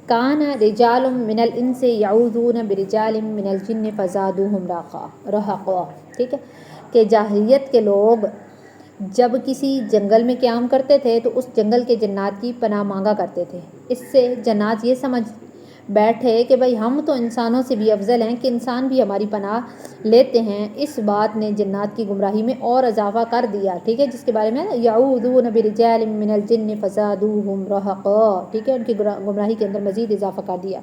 کان رجال من الانس یعوذون برجال من الجن فزادوہم رہقا. ٹھیک ہے کہ جاہلیت کے لوگ جب کسی جنگل میں قیام کرتے تھے تو اس جنگل کے جنات کی پناہ مانگا کرتے تھے. اس سے جنات یہ سمجھ بیٹھے کہ بھئی ہم تو انسانوں سے بھی افضل ہیں کہ انسان بھی ہماری پناہ لیتے ہیں. اس بات نے جنات کی گمراہی میں اور اضافہ کر دیا. ٹھیک ہے جس کے بارے میں یعوذون برجال من الجن فزادوہم رہقا. ٹھیک ہے ان کی گمراہی کے اندر مزید اضافہ کر دیا.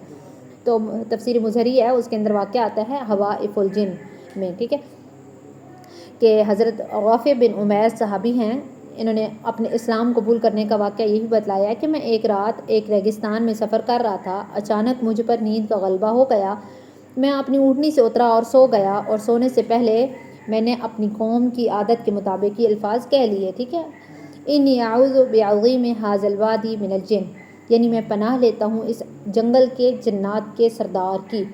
تو تفسیر مظہری ہے اس کے اندر واقعہ آتا ہے ہوائف الجن میں. ٹھیک ہے کہ حضرت رافع بن عمیر صحابی ہیں, انہوں نے اپنے اسلام قبول کرنے کا واقعہ یہی بتلایا ہے کہ میں ایک رات ایک ریگستان میں سفر کر رہا تھا. اچانک مجھ پر نیند کا غلبہ ہو گیا. میں اپنی اونٹنی سے اترا اور سو گیا, اور سونے سے پہلے میں نے اپنی قوم کی عادت کے مطابق یہ الفاظ کہہ لیے. ٹھیک ہے انی اعوذ بعظیم ھذا الوادی من الجن, یعنی میں پناہ لیتا ہوں اس جنگل کے جنات کے سردار کی.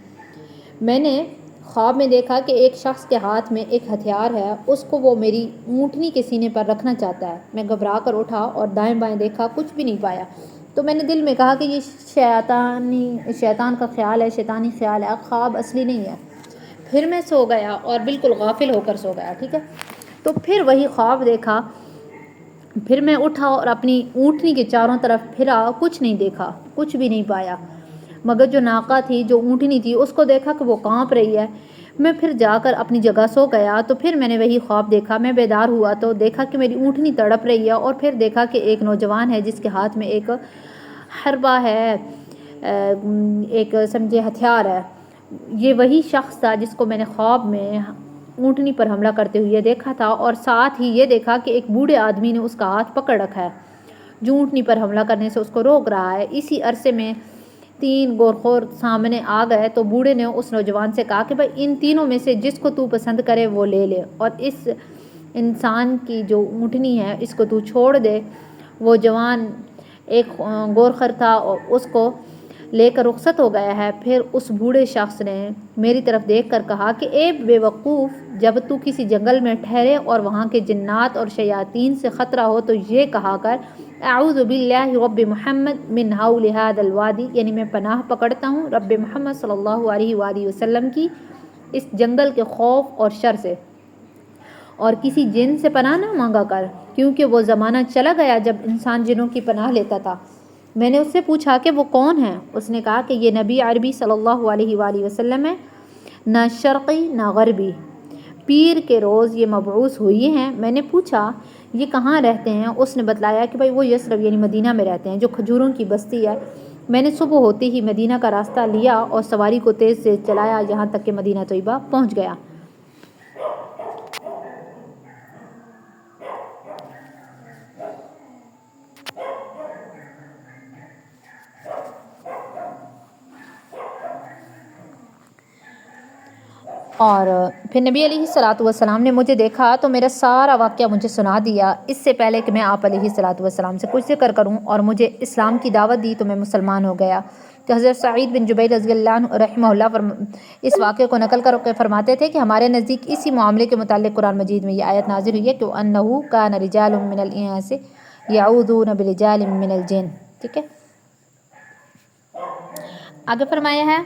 میں نے خواب میں دیکھا کہ ایک شخص کے ہاتھ میں ایک ہتھیار ہے, اس کو وہ میری اونٹنی کے سینے پر رکھنا چاہتا ہے. میں گھبرا کر اٹھا اور دائیں بائیں دیکھا, کچھ بھی نہیں پایا. تو میں نے دل میں کہا کہ یہ شیطان کا خیال ہے, شیطانی خیال ہے, خواب اصلی نہیں ہے. پھر میں سو گیا اور بالکل غافل ہو کر سو گیا. ٹھیک ہے تو پھر وہی خواب دیکھا. پھر میں اٹھا اور اپنی اونٹنی کے چاروں طرف پھرا, کچھ نہیں دیکھا, کچھ بھی نہیں پایا, مگر جو ناقہ تھی, جو اونٹنی تھی, اس کو دیکھا کہ وہ کانپ رہی ہے. میں پھر جا کر اپنی جگہ سو گیا. تو پھر میں نے وہی خواب دیکھا. میں بیدار ہوا تو دیکھا کہ میری اونٹنی تڑپ رہی ہے, اور پھر دیکھا کہ ایک نوجوان ہے جس کے ہاتھ میں ایک حربہ ہے, ایک سمجھے ہتھیار ہے. یہ وہی شخص تھا جس کو میں نے خواب میں اونٹنی پر حملہ کرتے ہوئے دیکھا تھا, اور ساتھ ہی یہ دیکھا کہ ایک بوڑھے آدمی نے اس کا ہاتھ پکڑ رکھا ہے جو اونٹنی پر حملہ کرنے سے اس کو روک رہا ہے. اسی عرصے میں 3 گورخور سامنے آ گئے. تو بوڑھے نے اس نوجوان سے کہا کہ بھائی ان تینوں میں سے جس کو تو پسند کرے وہ لے لے, اور اس انسان کی جو اونٹنی ہے اس کو تو چھوڑ دے. وہ جوان ایک گورخر تھا اور اس کو لے کر رخصت ہو گیا ہے. پھر اس بوڑھے شخص نے میری طرف دیکھ کر کہا کہ اے بے وقوف, جب تو کسی جنگل میں ٹھہرے اور وہاں کے جنات اور شیاطین سے خطرہ ہو تو یہ کہا کر اعوذ باللہ رب محمد من حول ھذا الوادی, یعنی میں پناہ پکڑتا ہوں رب محمد صلی اللہ علیہ وآلہ وسلم کی اس جنگل کے خوف اور شر سے, اور کسی جن سے پناہ نہ مانگا کر, کیونکہ وہ زمانہ چلا گیا جب انسان جنوں کی پناہ لیتا تھا. میں نے اس سے پوچھا کہ وہ کون ہے؟ اس نے کہا کہ یہ نبی عربی صلی اللہ علیہ وآلہ وسلم ہے, نہ شرقی نہ غربی, پیر کے روز یہ مبعوث ہوئی ہیں. میں نے پوچھا یہ کہاں رہتے ہیں؟ اس نے بتلایا کہ بھائی وہ یثرب یعنی مدینہ میں رہتے ہیں, جو کھجوروں کی بستی ہے. میں نے صبح ہوتے ہی مدینہ کا راستہ لیا اور سواری کو تیز سے چلایا یہاں تک کہ مدینہ طیبہ پہنچ گیا. اور پھر نبی علیہ الصلوۃ والسلام نے مجھے دیکھا تو میرا سارا واقعہ مجھے سنا دیا. اس سے پہلے کہ میں آپ علیہ الصلوۃ والسلام سے کچھ ذکر کروں اور مجھے اسلام کی دعوت دی تو میں مسلمان ہو گیا. کہ حضرت سعید بن جبیر رضی اللہ عنہ رحمہ اللہ اس واقعے کو نقل کر کے فرماتے تھے کہ ہمارے نزدیک اسی معاملے کے متعلق قرآن مجید میں یہ آیت نازل ہوئی ہے کہ انہ کان رجال من الانس یعوذون برجال من الجن. ٹھیک ہے آگے فرمایا ہے